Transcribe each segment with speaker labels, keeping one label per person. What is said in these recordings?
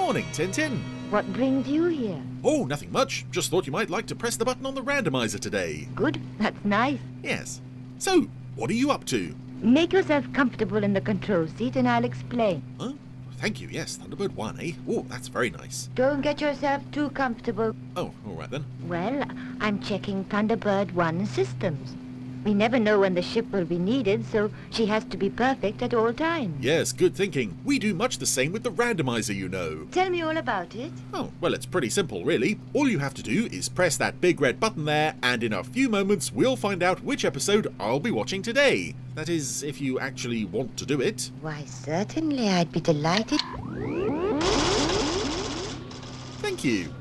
Speaker 1: Morning, Tintin.
Speaker 2: What brings you here?
Speaker 1: Oh, nothing much. Just thought you might like to press the button on the randomizer today.
Speaker 2: Good, that's nice.
Speaker 1: Yes. So, what are you up to?
Speaker 2: Make yourself comfortable in the control seat and I'll explain.
Speaker 1: Huh? Thank you, yes. Thunderbird 1, eh? Oh, that's very nice.
Speaker 2: Don't get yourself too comfortable.
Speaker 1: Oh, all right then.
Speaker 2: Well, I'm checking Thunderbird 1's systems. We never know when the ship will be needed, so she has to be perfect at all times.
Speaker 1: Yes, good thinking. We do much the same with the randomizer, you know.
Speaker 2: Tell me all about it.
Speaker 1: Oh, well, it's pretty simple, really. All you have to do is press that big red button there, and in a few moments we'll find out which episode I'll be watching today. That is, if you actually want to do it.
Speaker 2: Why, certainly, I'd be delighted.
Speaker 1: Thank you.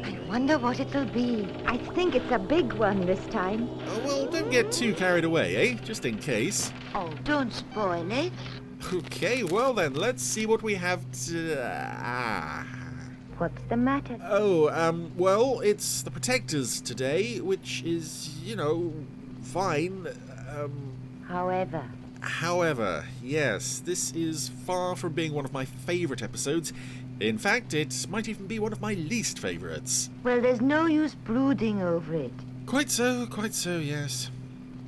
Speaker 2: I wonder what it'll be. I think it's a big one this time.
Speaker 1: Oh, well, don't get too carried away, eh? Just in case.
Speaker 2: Oh, don't spoil it.
Speaker 1: Okay, well then, let's see what we have to...
Speaker 2: What's the matter?
Speaker 1: Oh, well, it's the Protectors today, which is, you know, fine. However, yes, this is far from being one of my favourite episodes. In fact, it might even be one of my least favourites.
Speaker 2: Well, there's no use brooding over it.
Speaker 1: Quite so, yes.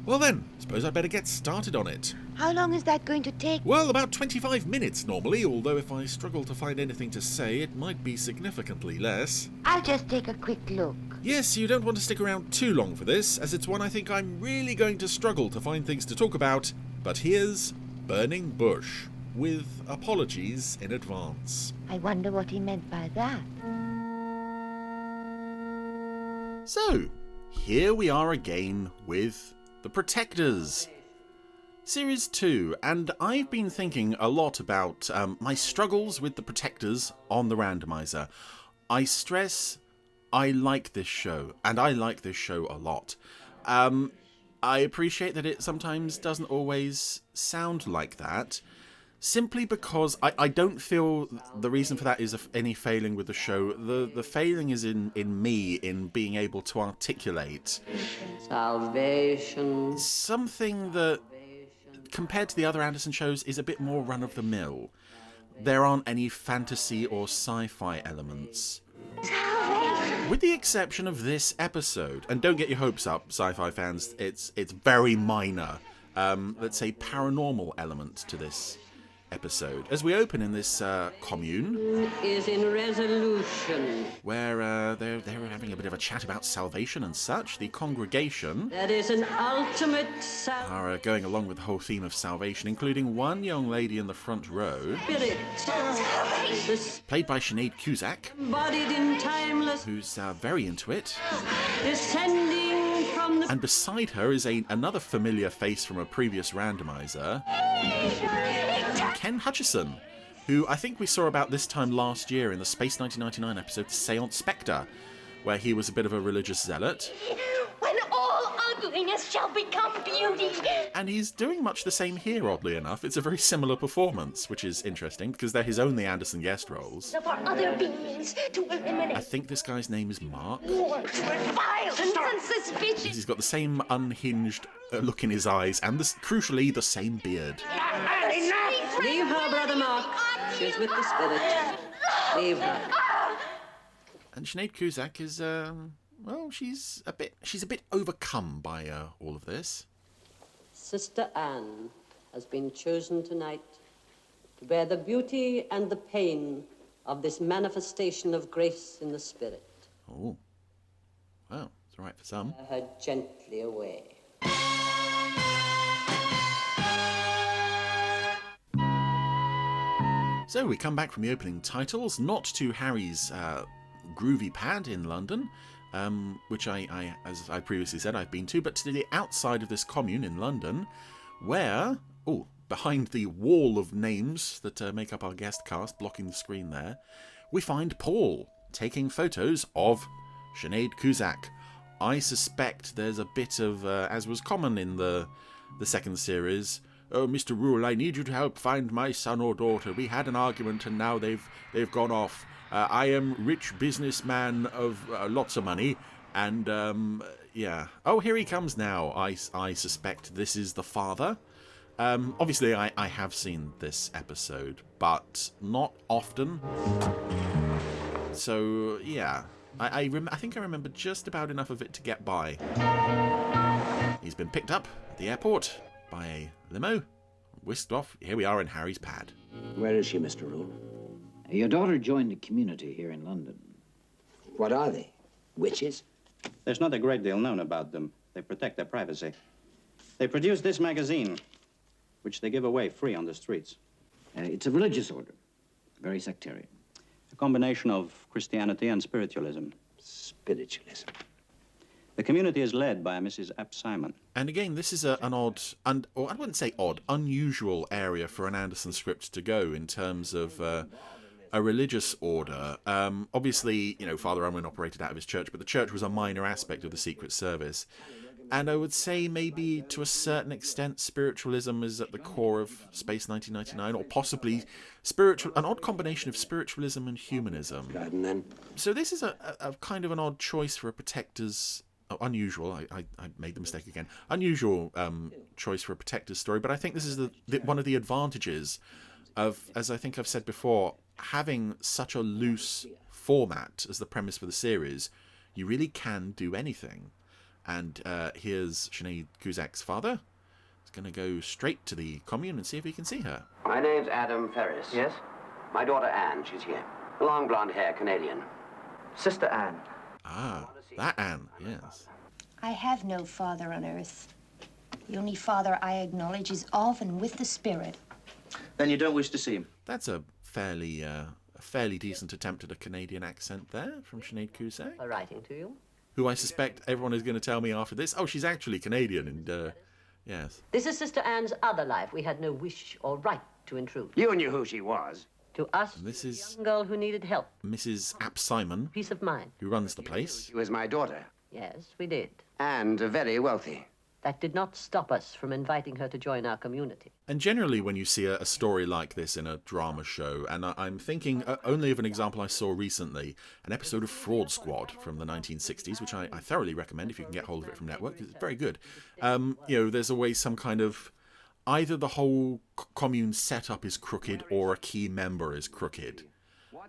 Speaker 1: Well then, suppose I'd better get started on it.
Speaker 2: How long is that going to take?
Speaker 1: Well, about 25 minutes normally, although if I struggle to find anything to say, it might be significantly less.
Speaker 2: I'll just take a quick look.
Speaker 1: Yes, you don't want to stick around too long for this, as it's one I think I'm really going to struggle to find things to talk about. But here's Burning Bush, with apologies in advance.
Speaker 2: I wonder what he meant by that.
Speaker 1: So, here we are again with The Protectors. Series 2, and I've been thinking a lot about my struggles with The Protectors on the randomizer. I stress I like this show, and I like this show a lot. I appreciate that it sometimes doesn't always sound like that, simply because I don't feel the reason for that is any failing with the show. The failing is in me, in being able to articulate
Speaker 3: salvation,
Speaker 1: something that, compared to the other Anderson shows, is a bit more run-of-the-mill. There aren't any fantasy or sci-fi elements. With the exception of this episode, and don't get your hopes up, sci-fi fans, it's very minor, let's say paranormal element to this episode. As we open in this commune,
Speaker 3: is in resolution.
Speaker 1: Where they're having a bit of a chat about salvation and such. The congregation
Speaker 3: That is an ultimate
Speaker 1: are going along with the whole theme of salvation, including one young lady in the front row,
Speaker 3: spirit,
Speaker 1: played by Sinead Cusack,
Speaker 3: embodied in timeless,
Speaker 1: who's very into it.
Speaker 3: descending from the
Speaker 1: And beside her is another familiar face from a previous randomizer, Ken Hutchison, who I think we saw about this time last year in the Space 1999 episode The Seance Spectre, where he was a bit of a religious zealot.
Speaker 4: When all ugliness shall become beauty.
Speaker 1: And he's doing much the same here, oddly enough. It's a very similar performance, which is interesting, because they're his only Anderson guest roles.
Speaker 4: For other beings to eliminate
Speaker 1: I think this guy's name is Mark.
Speaker 4: violence and suspicion.
Speaker 1: He's got the same unhinged look in his eyes, and crucially, the same beard.
Speaker 3: Leave her, Brother Mark. She's with the spirit. Leave her.
Speaker 1: And Sinead Cusack is, well, she's a bit overcome by all of this.
Speaker 3: Sister Anne has been chosen tonight to bear the beauty and the pain of this manifestation of grace in the spirit.
Speaker 1: Oh, well, it's all right for some.
Speaker 3: Bear her gently away.
Speaker 1: So we come back from the opening titles, not to Harry's groovy pad in London, which I, as I previously said, I've been to, but to the outside of this commune in London, where, behind the wall of names that make up our guest cast, blocking the screen there, we find Paul taking photos of Sinead Cusack. I suspect there's a bit of, as was common in the second series, "Oh, Mr. Rule, I need you to help find my son or daughter. We had an argument and now they've gone off. I am rich businessman of lots of money, and yeah. Oh, here he comes now. I suspect this is the father. Obviously, I have seen this episode, but not often. So, yeah. I think I remember just about enough of it to get by. He's been picked up at the airport by a limo, whisked off. Here we are in Harry's pad.
Speaker 5: Where is she, Mr. Rule?
Speaker 6: Your daughter joined a community here in London.
Speaker 5: What are they? Witches?
Speaker 7: There's not a great deal known about them. They protect their privacy. They produce this magazine, which they give away free on the streets.
Speaker 6: It's a religious order, very sectarian.
Speaker 7: A combination of Christianity and spiritualism.
Speaker 5: Spiritualism.
Speaker 7: The community is led by a Mrs. Ap Simon.
Speaker 1: And again, this is an odd, or I wouldn't say odd, unusual area for an Anderson script to go in terms of a religious order. Obviously, you know, Father Owen operated out of his church, but the church was a minor aspect of the Secret Service. And I would say maybe to a certain extent spiritualism is at the core of Space 1999, or possibly an odd combination of spiritualism and humanism.
Speaker 5: And then?
Speaker 1: So this is a kind of an odd choice for a protector's... unusual, I made the mistake again. Unusual choice for a protector's story, but I think this is one of the advantages of, as I think I've said before, having such a loose format as the premise for the series. You really can do anything. And here's Sinead Cusack's father. He's going to go straight to the commune and see if he can see her.
Speaker 8: My name's Adam Ferris.
Speaker 9: Yes?
Speaker 8: My daughter Anne, she's here. Long blonde hair, Canadian.
Speaker 9: Sister Anne.
Speaker 1: Ah, that Anne, yes.
Speaker 10: I have no father on earth. The only father I acknowledge is of and with the spirit.
Speaker 9: Then you don't wish to see him?
Speaker 1: That's a fairly decent attempt at a Canadian accent there from Sinead Cusack.
Speaker 3: Writing to you.
Speaker 1: Who I suspect everyone is going to tell me after this, oh, she's actually Canadian, and, yes.
Speaker 3: This is Sister Anne's other life. We had no wish or right to intrude.
Speaker 8: You knew who she was.
Speaker 3: To us,
Speaker 1: This is
Speaker 3: a young girl who needed help,
Speaker 1: Mrs. Ap Simon,
Speaker 3: peace of mind.
Speaker 1: who runs the place.
Speaker 8: She was my daughter.
Speaker 3: Yes, we did.
Speaker 8: And very wealthy.
Speaker 3: That did not stop us from inviting her to join our community.
Speaker 1: And generally, when you see a story like this in a drama show, and I'm thinking only of an example I saw recently, an episode of Fraud Squad from the 1960s, which I thoroughly recommend if you can get hold of it from Network. It's very good. You know, there's always some kind of... Either the whole commune setup is crooked or a key member is crooked.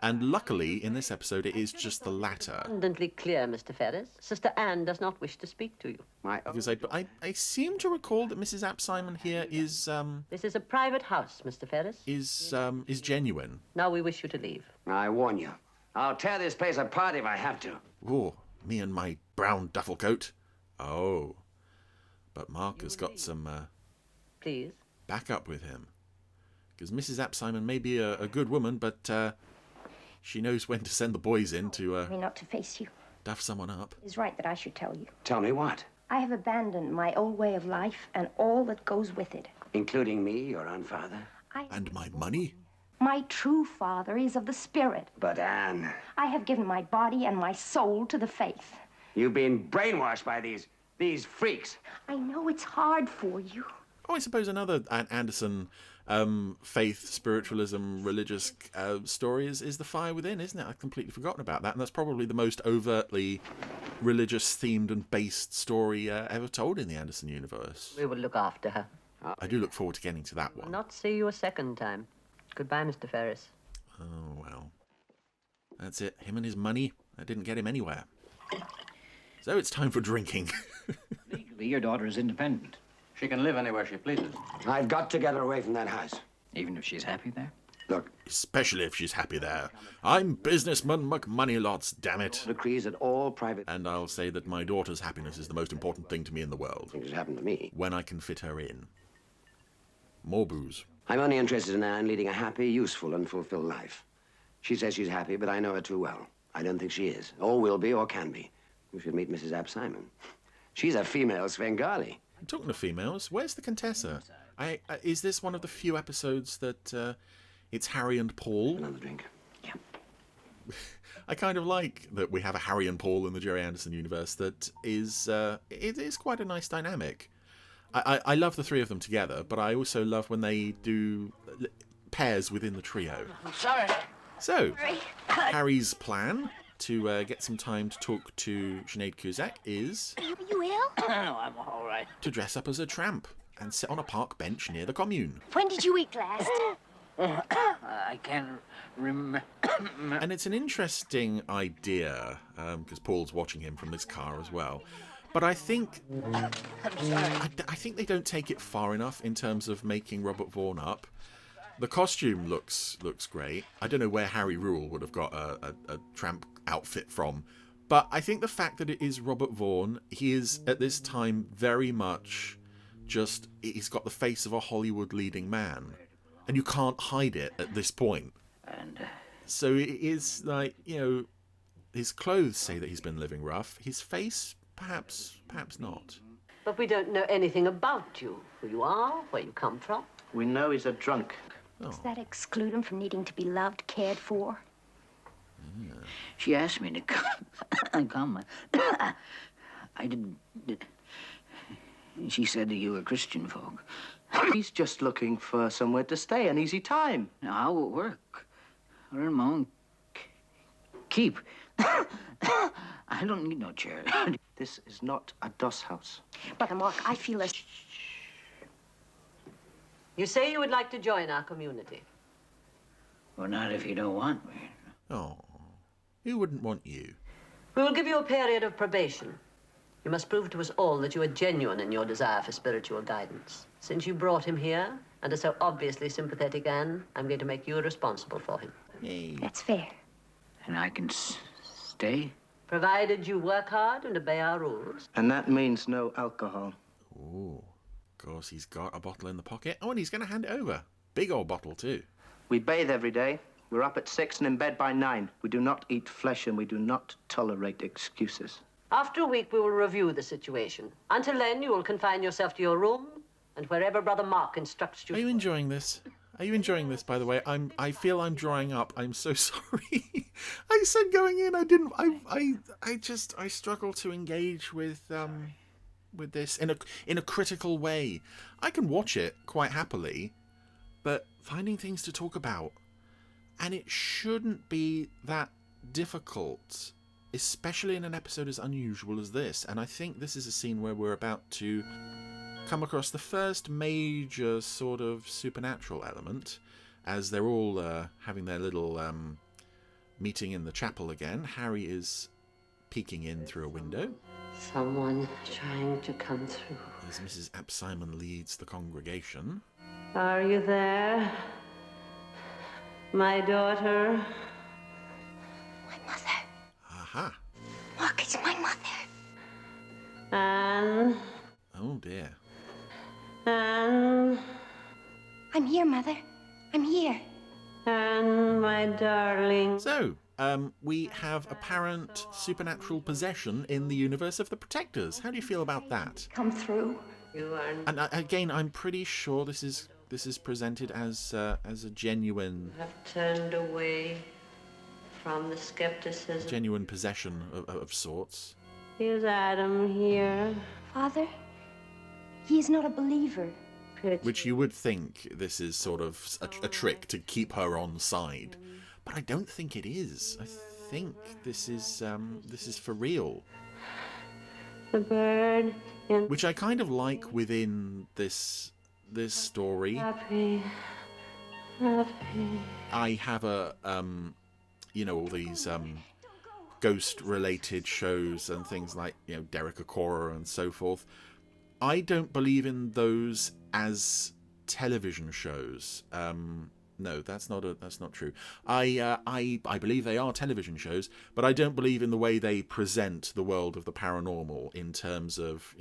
Speaker 1: And luckily, in this episode, it is just the latter.
Speaker 3: Abundantly clear, Mr. Ferris. Sister Anne does not wish to speak to you.
Speaker 1: Because I seem to recall that Mrs. Ap Simon here is
Speaker 3: This is a private house, Mr. Ferris.
Speaker 1: is genuine.
Speaker 3: Now we wish you to leave.
Speaker 8: I warn you. I'll tear this place apart if I have to.
Speaker 1: Oh, me and my brown duffel coat. Oh. But Mark has got some
Speaker 3: Please.
Speaker 1: backup with him. Because Mrs. Ap Simon may be a good woman, but she knows when to send the boys in to
Speaker 10: Me not to face you.
Speaker 1: duff someone up.
Speaker 10: It is right that I should tell you.
Speaker 8: Tell me what?
Speaker 10: I have abandoned my old way of life and all that goes with it.
Speaker 8: Including me, your own father?
Speaker 1: And my money?
Speaker 10: My true father is of the spirit.
Speaker 8: But Anne,
Speaker 10: I have given my body and my soul to the faith.
Speaker 8: you've been brainwashed by these freaks.
Speaker 10: I know it's hard for you.
Speaker 1: Oh, I suppose another Anderson faith, spiritualism, religious story is The Fire Within, isn't it? I'd completely forgotten about that. And that's probably the most overtly religious-themed and based story ever told in the Anderson universe.
Speaker 3: We will look after her.
Speaker 1: I do look forward to getting to that
Speaker 3: We'll
Speaker 1: one.
Speaker 3: not see you a second time. Goodbye, Mr. Ferris.
Speaker 1: Oh, well. That's it. Him and his money, that didn't get him anywhere. So it's time for drinking.
Speaker 6: Legally, your daughter is independent,
Speaker 7: She can live anywhere she pleases.
Speaker 5: I've got to get her away from that house.
Speaker 6: even if she's happy there.
Speaker 5: Look,
Speaker 1: Especially if she's happy there. I'm businessman McMoneylots, damn it.
Speaker 5: decrees that all private
Speaker 1: And I'll say that my daughter's happiness is the most important thing to me in the world.
Speaker 5: things that happen to me.
Speaker 1: When I can fit her in. More booze.
Speaker 5: I'm only interested in Anne leading a happy, useful, and fulfilled life. She says she's happy, but I know her too well. I don't think she is, or will be, or can be. You should meet Mrs. Ap Simon. She's a female Svengali.
Speaker 1: Talking of females, where's the Contessa? Is this one of the few episodes that it's Harry and Paul?
Speaker 5: Another drink.
Speaker 1: I kind of like that we have a Harry and Paul in the Jerry Anderson universe that is it is quite a nice dynamic. I love the three of them together, but I also love when they do pairs within the trio.
Speaker 4: Sorry.
Speaker 1: So, Harry's plan to get some time to talk to Sinead Cusack is
Speaker 4: You ill?
Speaker 9: No, I'm all right.
Speaker 1: to dress up as a tramp and sit on a park bench near the commune.
Speaker 4: When did you eat last?
Speaker 6: I can't remember.
Speaker 1: And it's an interesting idea, because Paul's watching him from this car as well. But I think I think they don't take it far enough in terms of making Robert Vaughn up. The costume looks great. I don't know where Harry Rule would have got a tramp outfit from. But I think the fact that it is Robert Vaughn, he is at this time very much just, he's got the face of a Hollywood leading man. And you can't hide it at this point.
Speaker 6: And
Speaker 1: So it is like, you know, his clothes say that he's been living rough. His face, perhaps not.
Speaker 3: But we don't know anything about you, who you are, where you come from.
Speaker 9: We know he's a drunk.
Speaker 10: Does that exclude him from needing to be loved, cared for?
Speaker 6: she asked me to come. I didn't. She said that you were Christian folk.
Speaker 9: He's just looking for somewhere to stay, an easy time.
Speaker 6: Now, how will it work? We're in my own keep. I don't need no chair.
Speaker 9: This is not a doss house.
Speaker 10: Brother Mark, I feel as...
Speaker 3: You say you would like to join our community.
Speaker 6: Well, not if you don't want me.
Speaker 1: Oh, who wouldn't want you?
Speaker 3: We will give you a period of probation. You must prove to us all that you are genuine in your desire for spiritual guidance. Since you brought him here, and are so obviously sympathetic, Anne, I'm going to make you responsible for him.
Speaker 1: Yay.
Speaker 10: That's fair.
Speaker 6: And I can stay?
Speaker 3: Provided you work hard and obey our rules.
Speaker 9: And that means no alcohol.
Speaker 1: Oh, of course, he's got a bottle in the pocket. Oh, and he's going to hand it over. Big old bottle, too.
Speaker 9: We bathe every day. We're up at 6 and in bed by 9. We do not eat flesh and we do not tolerate excuses.
Speaker 3: After a week, we will review the situation. Until then, you will confine yourself to your room and wherever Brother Mark instructs you.
Speaker 1: Are you enjoying this? Are you enjoying this, by the way? I feel I'm drying up. I'm so sorry. I said going in, I didn't. I struggle to engage with this in a critical way. I can watch it quite happily, but finding things to talk about, and it shouldn't be that difficult, especially in an episode as unusual as this. And I think this is a scene where we're about to come across the first major sort of supernatural element, as they're all having their little meeting in the chapel again. Harry is peeking in through a window.
Speaker 3: Someone trying to come through.
Speaker 1: As Mrs. Ap-Simon leads the congregation.
Speaker 3: Are you there? My daughter?
Speaker 10: My mother.
Speaker 1: Aha.
Speaker 10: Mark, it's my mother.
Speaker 3: Anne?
Speaker 1: Oh dear.
Speaker 3: Anne?
Speaker 10: I'm here, Mother. I'm here.
Speaker 3: Anne, my darling.
Speaker 1: So, we have apparent supernatural possession in the universe of the Protectors. How do you feel about that?
Speaker 10: Come through.
Speaker 3: You are...
Speaker 1: And again, I'm pretty sure this is presented as a genuine
Speaker 3: have turned away from the skepticism.
Speaker 1: genuine possession of sorts.
Speaker 3: Is Adam here?
Speaker 10: Father, he is not a believer.
Speaker 1: Which you would think this is sort of a trick to keep her on side, but I don't think it is. I think this is for real.
Speaker 3: The bird in...
Speaker 1: Which I kind of like within this story.
Speaker 3: Happy.
Speaker 1: I have all these ghost-related shows and things like, Derek Acora and so forth. I don't believe in those as television shows. No, that's not true. I believe they are television shows, but I don't believe in the way they present the world of the paranormal in terms of,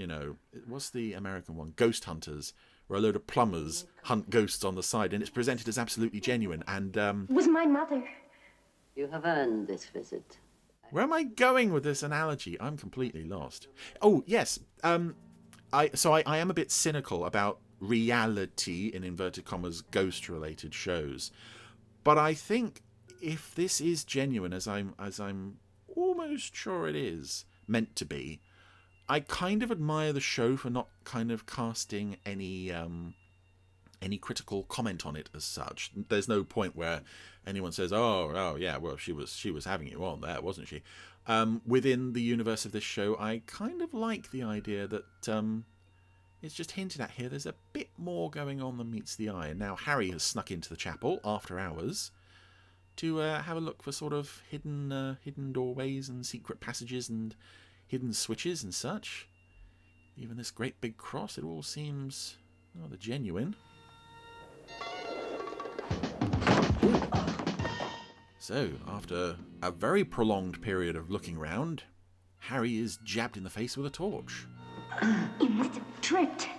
Speaker 1: what's the American one? Ghost Hunters, where a load of plumbers hunt ghosts on the side, and it's presented as absolutely genuine. And
Speaker 10: It was my mother.
Speaker 3: You have earned this visit.
Speaker 1: where am I going with this analogy? I'm completely lost. Oh, yes. I am a bit cynical about reality, in inverted commas, ghost-related shows. But I think if this is genuine, as I'm almost sure it is meant to be, I kind of admire the show for not kind of casting any critical comment on it as such. There's no point where anyone says, "Oh, yeah, well, she was having you on there, wasn't she?" Within the universe of this show, I kind of like the idea that it's just hinted at here there's a bit more going on than meets the eye. And now Harry has snuck into the chapel after hours to have a look for sort of hidden doorways and secret passages and hidden switches and such. Even this great big cross, it all seems rather genuine. So, after a very prolonged period of looking round, Harry is jabbed in the face with a torch.
Speaker 10: You must have tripped.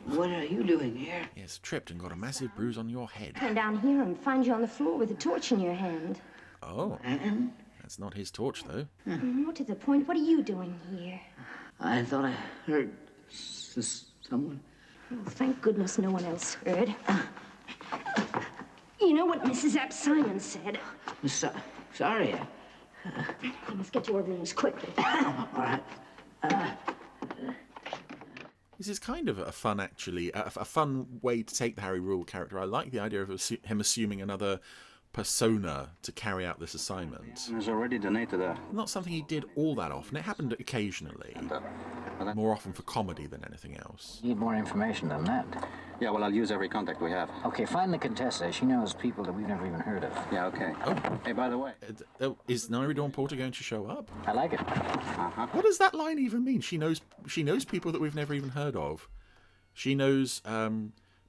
Speaker 6: What are you doing here?
Speaker 1: Yes, tripped and got a massive bruise on your head.
Speaker 10: Come down here and find you on the floor with a torch in your hand.
Speaker 1: Oh, that's not his torch, though.
Speaker 10: More to the point, what are you doing here?
Speaker 6: I thought I heard someone.
Speaker 10: Oh, thank goodness no one else heard. You know what Mrs. Simon said?
Speaker 6: Sorry.
Speaker 10: You must get to your rooms quickly.
Speaker 6: All right.
Speaker 1: This is kind of a fun, actually, a fun way to take the Harry Rule character. I like the idea of him assuming another persona to carry out this assignment.
Speaker 7: Has already donated a...
Speaker 1: Not something he did all that often. It happened occasionally. More often for comedy than anything else.
Speaker 6: Need more information than that.
Speaker 7: Yeah, well, I'll use every contact we have.
Speaker 6: Okay, find the Contessa. She knows people that we've never even heard of.
Speaker 7: Yeah, okay.
Speaker 1: Oh.
Speaker 7: Hey, by the way...
Speaker 1: Is Nairi Dawn Porter going to show up?
Speaker 6: I like it.
Speaker 1: What does that line even mean? She knows people that we've never even heard of. She knows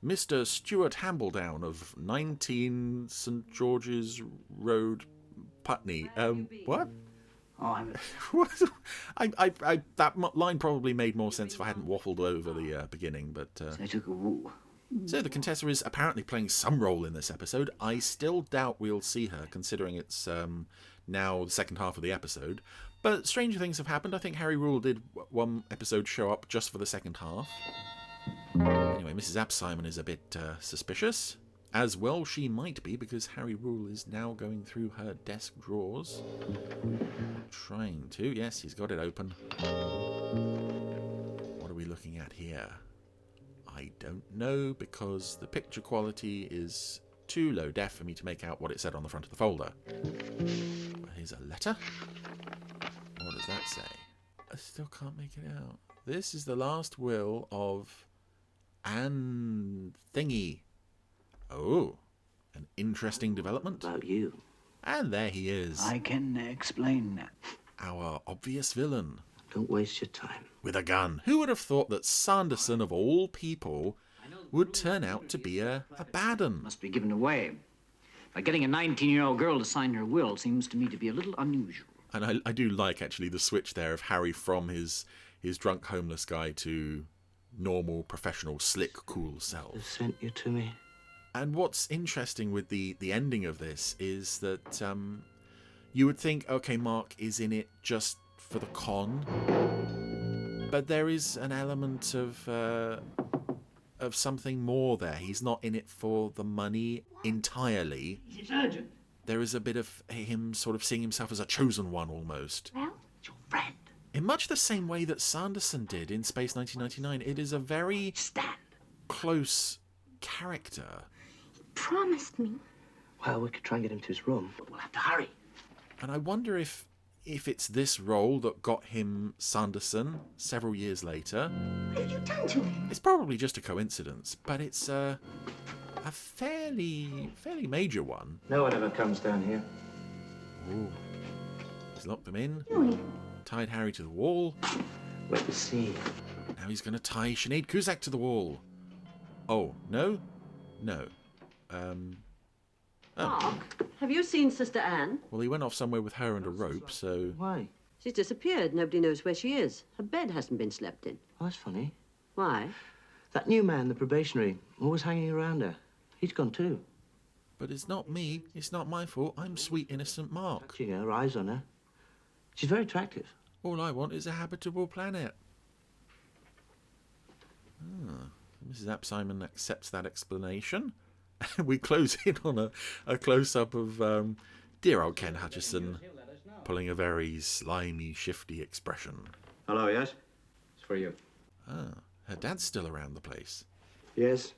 Speaker 1: Mr. Stuart Hambledown of 19 St. George's Road, Putney. What?
Speaker 6: Oh, I'm...
Speaker 1: What? That line probably made more sense if I hadn't waffled over the beginning, but...
Speaker 6: I took a woo.
Speaker 1: So the Contessa is apparently playing some role in this episode. I still doubt we'll see her, considering it's now the second half of the episode. But stranger things have happened. I think Harry Rule did one episode show up just for the second half. Anyway, Mrs. Simon is a bit suspicious. As well she might be, because Harry Rule is now going through her desk drawers. Trying to. Yes, he's got it open. What are we looking at here? I don't know, because the picture quality is too low def for me to make out what it said on the front of the folder. Well, here's a letter. What does that say? I still can't make it out. This is the last will of Anne Thingy. Oh, an interesting development.
Speaker 9: About you.
Speaker 1: And there he is.
Speaker 6: I can explain that.
Speaker 1: Our obvious villain.
Speaker 9: Don't waste your time.
Speaker 1: With a gun. Who would have thought that Sanderson, of all people, would turn out to be a bad un?
Speaker 6: Must be given away. By getting a 19-year-old girl to sign her will seems to me to be a little unusual.
Speaker 1: And I do like, actually, the switch there of Harry from his drunk homeless guy to normal, professional, slick, cool self.
Speaker 9: They sent you to me.
Speaker 1: And what's interesting with the ending of this is that you would think, okay, Mark is in it just for the con, but there is an element of something more there. He's not in it for the money entirely.
Speaker 6: It's urgent.
Speaker 1: There is a bit of him sort of seeing himself as a chosen one almost.
Speaker 10: Well?
Speaker 6: It's your friend.
Speaker 1: In much the same way that Sanderson did in Space 1999. It is a very close character.
Speaker 10: Promised me.
Speaker 9: Well, we could try and get him to his room.
Speaker 6: But we'll have to hurry.
Speaker 1: And I wonder if it's this role that got him Sanderson several years later.
Speaker 10: What have you done to him?
Speaker 1: It's probably just a coincidence, but it's a fairly major one.
Speaker 9: No one ever comes down here.
Speaker 1: Ooh. He's locked them in,
Speaker 10: Doing?
Speaker 1: tied Harry to the wall.
Speaker 9: Wait and see.
Speaker 1: Now he's going to tie Sinead Cusack to the wall. Oh, no? No.
Speaker 3: Mark, have you seen Sister Anne?
Speaker 1: Well, he went off somewhere with her and a rope, so...
Speaker 9: Why?
Speaker 3: She's disappeared. Nobody knows where she is. Her bed hasn't been slept in.
Speaker 9: Oh, that's funny.
Speaker 3: Why?
Speaker 9: That new man, the probationary, always hanging around her. He's gone too.
Speaker 1: But it's not me. It's not my fault. I'm sweet, innocent Mark.
Speaker 9: Touching her, eyes on her. She's very attractive.
Speaker 1: All I want is a habitable planet. Mrs. Simon accepts that explanation. We close in on a close-up of dear old Ken Hutchison pulling a very slimy, shifty expression.
Speaker 7: Hello, yes? It's for you.
Speaker 1: Her dad's still around the place.
Speaker 5: Yes,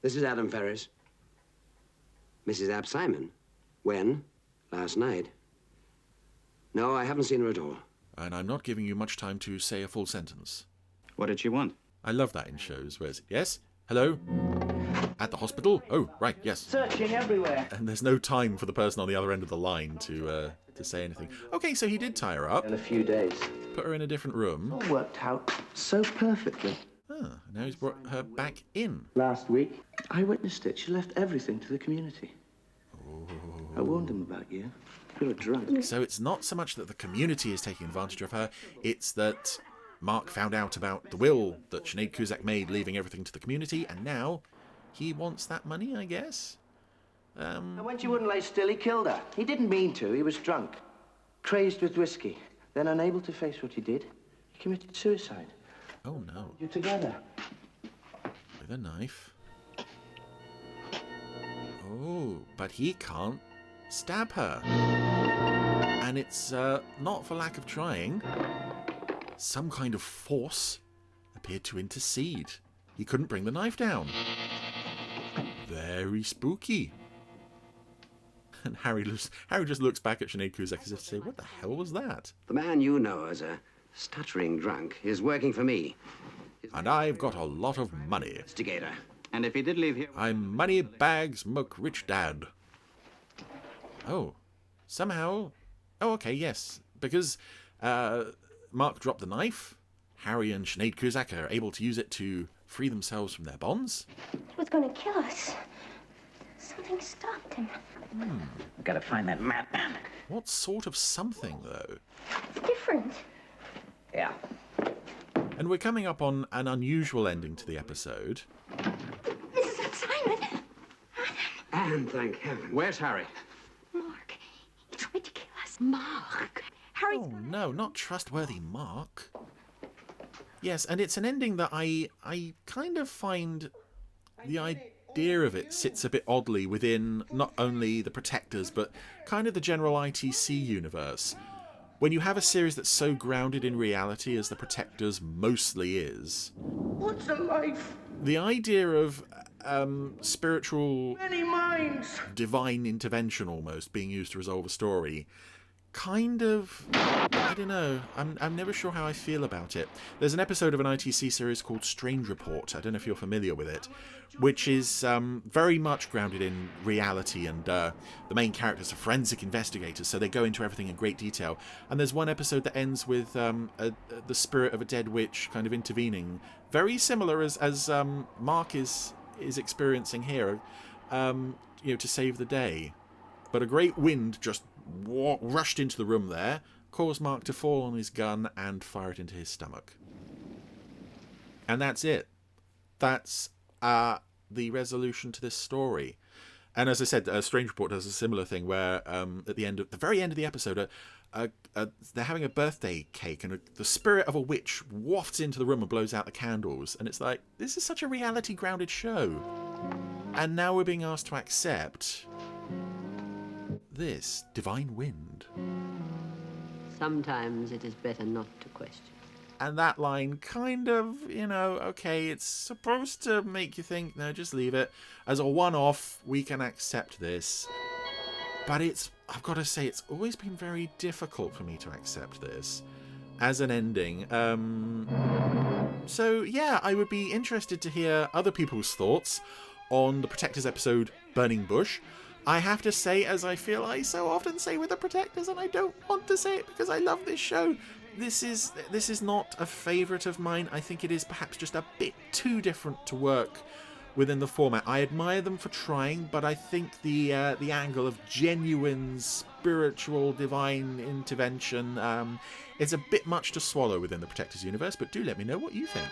Speaker 5: this is Adam Ferris. Mrs. Simon. When? Last night. No, I haven't seen her at all.
Speaker 1: And I'm not giving you much time to say a full sentence.
Speaker 7: What did she want?
Speaker 1: I love that in shows where it's, yes, hello, at the hospital? Oh, right, yes.
Speaker 9: Searching everywhere.
Speaker 1: And there's no time for the person on the other end of the line to say anything. Okay, so he did tie her up.
Speaker 9: In a few days.
Speaker 1: Put her in a different room.
Speaker 9: All worked out so perfectly.
Speaker 1: Ah, now he's brought her back in.
Speaker 9: Last week, I witnessed it. She left everything to the community. I warned them about you. You're a drunk.
Speaker 1: So it's not so much that the community is taking advantage of her, it's that Mark found out about the will that Sinead Cusack made, leaving everything to the community, and now he wants that money, I guess?
Speaker 9: And when she wouldn't lay still, he killed her. He didn't mean to. He was drunk. Crazed with whiskey. Then, unable to face what he did, he committed suicide.
Speaker 1: Oh, no.
Speaker 9: You're together.
Speaker 1: With a knife. Oh, but he can't stab her. And it's not for lack of trying. Some kind of force appeared to intercede. He couldn't bring the knife down. Very spooky. And Harry just looks back at Sinead Cusack as if to say, what the hell was that?
Speaker 5: The man you know as a stuttering drunk is working for me.
Speaker 1: And I've got a lot of money.
Speaker 5: Instigator.
Speaker 7: And if he did leave here...
Speaker 1: I'm money bags rich dad. Oh, somehow... Oh, okay, yes. Because Mark dropped the knife. Harry and Sinead Cusack are able to use it to free themselves from their bonds.
Speaker 4: He was going to kill us. Something stopped him.
Speaker 6: I've got to find that madman.
Speaker 1: What sort of something, though?
Speaker 4: It's different.
Speaker 6: Yeah.
Speaker 1: And we're coming up on an unusual ending to the episode.
Speaker 4: Mrs. Simon.
Speaker 5: And thank heaven.
Speaker 7: Where's Harry?
Speaker 4: Mark. He tried to kill us. Mark. Harry's
Speaker 1: Oh no, not trustworthy Mark. Yes, and it's an ending that I kind of find the idea of it sits a bit oddly within not only the Protectors, but kind of the general ITC universe. When you have a series that's so grounded in reality as the Protectors mostly is,
Speaker 9: What's a life?
Speaker 1: the idea of spiritual,
Speaker 9: Many minds.
Speaker 1: divine intervention almost being used to resolve a story, kind of, I don't know, I'm never sure how I feel about it. There's an episode of an ITC series called Strange Report, I don't know if you're familiar with it, which is very much grounded in reality, and the main characters are forensic investigators, so they go into everything in great detail. And there's one episode that ends with the spirit of a dead witch kind of intervening, very similar as Mark is experiencing here, to save the day. But a great wind just rushed into the room there, caused Mark to fall on his gun and fire it into his stomach. And that's it. That's the resolution to this story. And as I said, Strange Report does a similar thing where at the very end of the episode, they're having a birthday cake, and the spirit of a witch wafts into the room and blows out the candles. And it's like, this is such a reality-grounded show. And now we're being asked to accept this divine wind.
Speaker 3: Sometimes it is better not to question.
Speaker 1: And that line kind of, okay, it's supposed to make you think, no, just leave it. As a one-off, we can accept this. But I've got to say, it's always been very difficult for me to accept this as an ending. So, yeah, I would be interested to hear other people's thoughts on the Protectors episode, Burning Bush. I have to say, as I feel I so often say with the Protectors, and I don't want to say it because I love this show, this is not a favourite of mine. I think it is perhaps just a bit too different to work within the format. I admire them for trying, but I think the angle of genuine spiritual divine intervention is a bit much to swallow within the Protectors universe. But do let me know what you think.